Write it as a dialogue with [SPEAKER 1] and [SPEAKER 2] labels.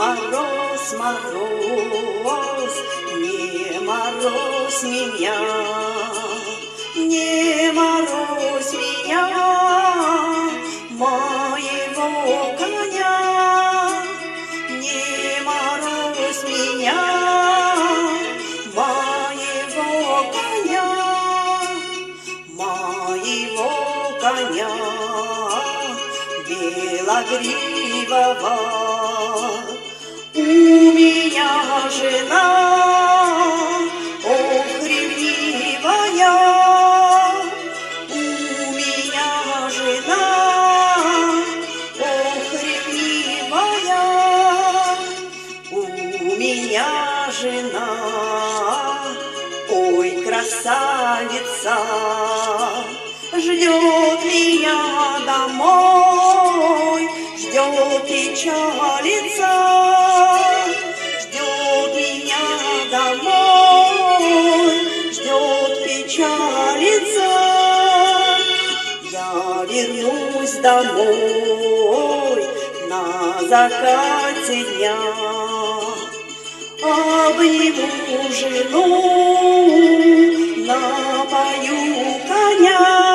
[SPEAKER 1] мороз, мороз, не морозь меня, не морозь меня, моего коня, не морозь меня, моего коня, моего коня белогривого. У меня жена, ох, ревнивая, у меня жена, ох, ревнивая, у меня жена, ой, красавица, ждет меня домой, ждет печалица, ждет меня домой, ждет печалица. Я вернусь домой на закате дня, обниму жену, напою коня.